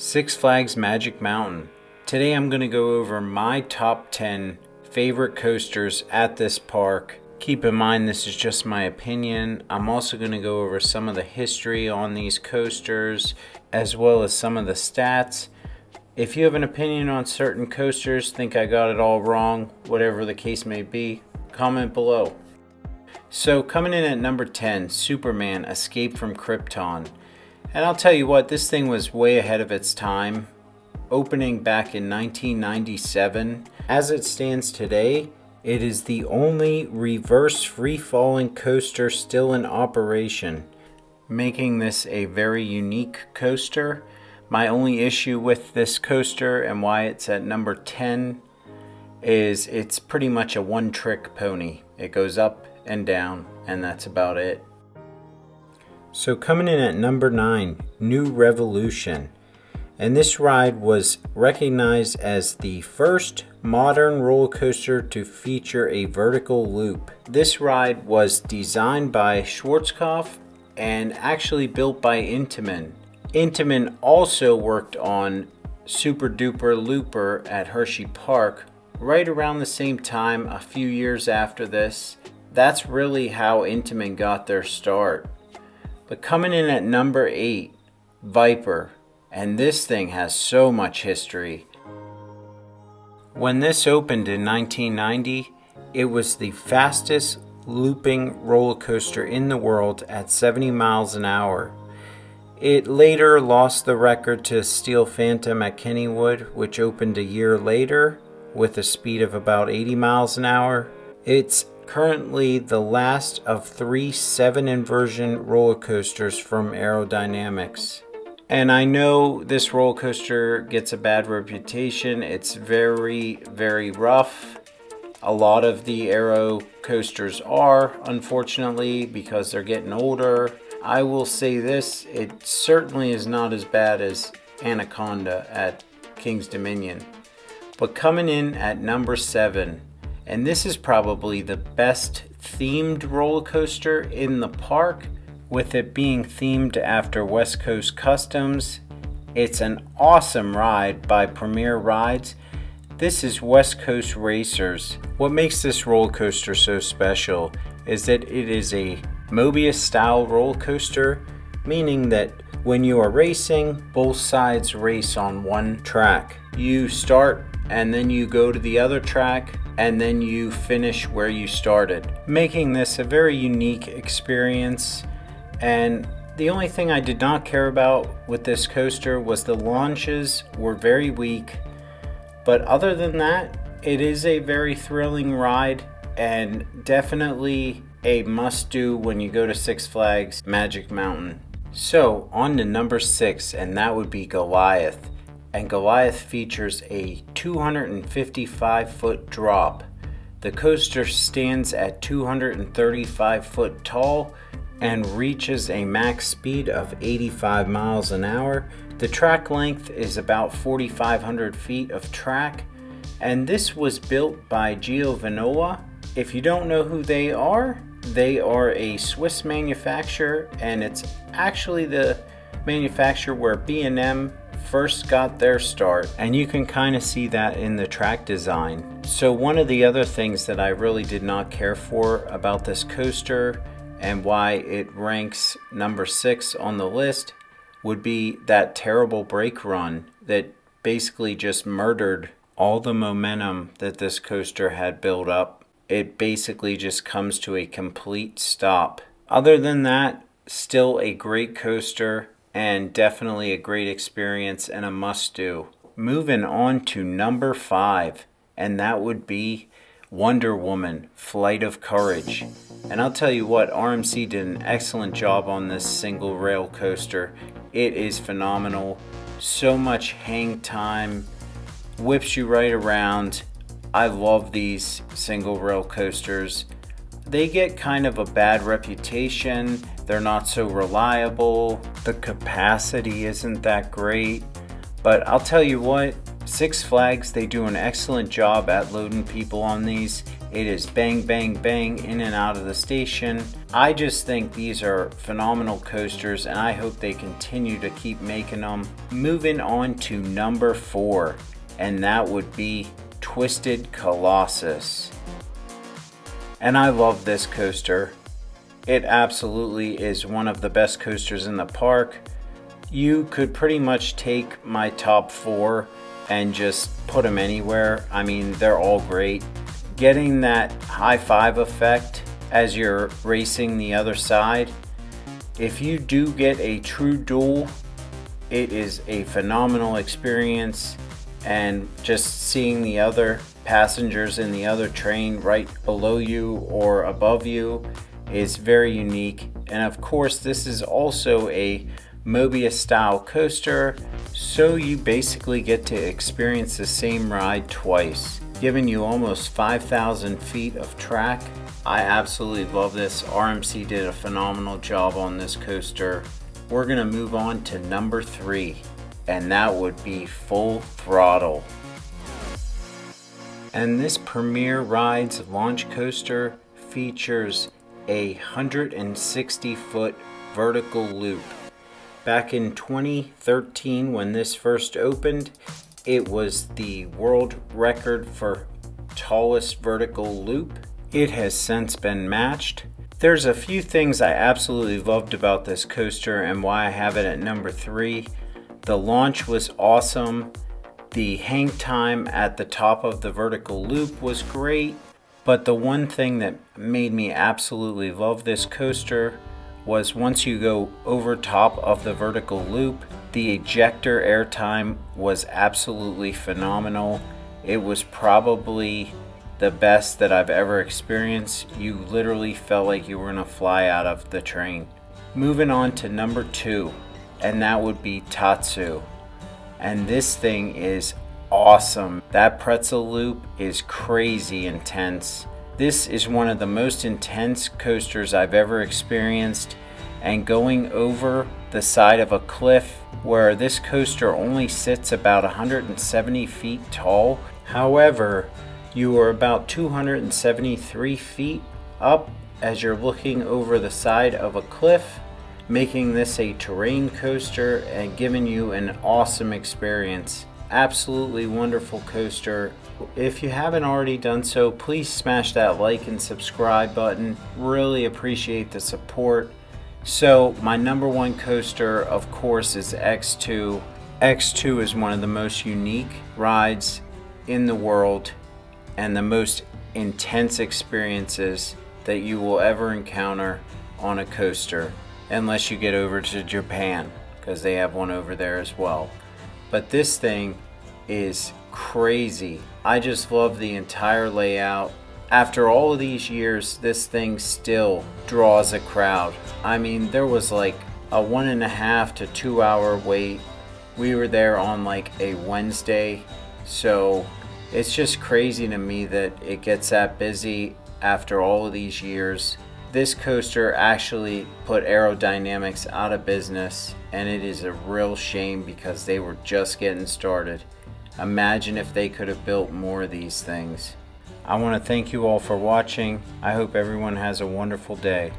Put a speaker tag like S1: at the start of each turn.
S1: Six Flags Magic Mountain. Today I'm going to go over my top 10 favorite coasters at this park. Keep in mind this is just my opinion. I'm also going to go over some of the history on these coasters as well as some of the stats. If you have an opinion on certain coasters, think I got it all wrong, whatever the case may be, comment below. So coming in at number 10, Superman Escape from Krypton. And I'll tell you what, this thing was way ahead of its time, opening back in 1997. As it stands today, it is the only reverse free-falling coaster still in operation, making this a very unique coaster. My only issue with this coaster and why it's at number 10 is it's pretty much a one-trick pony. It goes up and down, and that's about it. So coming in at number 9, New Revolution. And this ride was recognized as the first modern roller coaster to feature a vertical loop. This ride was designed by Schwarzkopf and actually built by Intamin. Intamin also worked on Super Duper Looper at Hershey Park right around the same time, a few years after this. That's really how Intamin got their start. But coming in at number 8, Viper. And this thing has so much history. When this opened in 1990, it was the fastest looping roller coaster in the world at 70 miles an hour. It later lost the record to Steel Phantom at Kennywood, which opened a year later with a speed of about 80 miles an hour. It's currently the last of 3 7-inversion roller coasters from Aerodynamics. And I know this roller coaster gets a bad reputation. It's very, very rough. A lot of the Aero coasters are, unfortunately, because they're getting older. I will say this, it certainly is not as bad as Anaconda at King's Dominion. But coming in at number 7, and this is probably the best themed roller coaster in the park, with it being themed after West Coast Customs. It's an awesome ride by Premier Rides. This is West Coast Racers. What makes this roller coaster so special is that it is a Mobius style roller coaster, meaning that when you are racing, both sides race on one track. You start and then you go to the other track and then you finish where you started, making this a very unique experience. And the only thing I did not care about with this coaster was the launches were very weak. But other than that, it is a very thrilling ride and definitely a must-do when you go to Six Flags Magic Mountain. So on to number 6, and that would be Goliath. And Goliath features a 255-foot drop. The coaster stands at 235 foot tall and reaches a max speed of 85 miles an hour. The track length is about 4,500 feet of track, and this was built by Giovanola. If you don't know who they are a Swiss manufacturer, and it's actually the manufacturer where B&M first got their start, and you can kind of see that in the track design. So one of the other things that I really did not care for about this coaster and why it ranks number 6 on the list would be that terrible brake run that basically just murdered all the momentum that this coaster had built up. It basically just comes to a complete stop. Other than that, still a great coaster and definitely a great experience and a must-do. Moving on to number 5, and that would be Wonder Woman Flight of Courage. And I'll tell you what, RMC did an excellent job on this single rail coaster. It is phenomenal. So much hang time, whips you right around. I love these single rail coasters. They get kind of a bad reputation. They're not so reliable. The capacity isn't that great. But I'll tell you what, Six Flags, they do an excellent job at loading people on these. It is bang, bang, bang, in and out of the station. I just think these are phenomenal coasters, and I hope they continue to keep making them. Moving on to number 4, and that would be Twisted Colossus. And I love this coaster. It absolutely is one of the best coasters in the park. You could pretty much take my top 4 and just put them anywhere. I mean, they're all great. Getting that high five effect as you're racing the other side. If you do get a true duel, it is a phenomenal experience, and just seeing the other passengers in the other train right below you or above you is very unique. And of course, this is also a Mobius style coaster, so you basically get to experience the same ride twice, giving you almost 5,000 feet of track. I absolutely love this. RMC did a phenomenal job on this coaster. We're gonna move on to number 3, and that would be Full Throttle. And this Premier Rides launch coaster features a 160-foot vertical loop. Back in 2013, when this first opened, it was the world record for tallest vertical loop. It has since been matched. There's a few things I absolutely loved about this coaster and why I have it at number 3. The launch was awesome. The hang time at the top of the vertical loop was great. But the one thing that made me absolutely love this coaster was once you go over top of the vertical loop, the ejector airtime was absolutely phenomenal. It was probably the best that I've ever experienced. You literally felt like you were gonna fly out of the train. Moving on to number 2, and that would be Tatsu. And this thing is awesome. That pretzel loop is crazy intense. This is one of the most intense coasters I've ever experienced, and going over the side of a cliff where this coaster only sits about 170 feet tall. However, you are about 273 feet up as you're looking over the side of a cliff, making this a terrain coaster and giving you an awesome experience. Absolutely wonderful coaster. If you haven't already done so, please smash that like and subscribe button. Really appreciate the support. So my number 1 coaster, of course, is X2. X2 is one of the most unique rides in the world and the most intense experiences that you will ever encounter on a coaster, unless you get over to Japan, because they have one over there as well. But this thing is crazy. I just love the entire layout. After all of these years, this thing still draws a crowd. I mean, there was like a 1.5 to 2 hour wait. We were there on like a Wednesday, so it's just crazy to me that it gets that busy after all of these years. This coaster actually put aerodynamics out of business, and it is a real shame because they were just getting started. Imagine if they could have built more of these things. I want to thank you all for watching. I hope everyone has a wonderful day.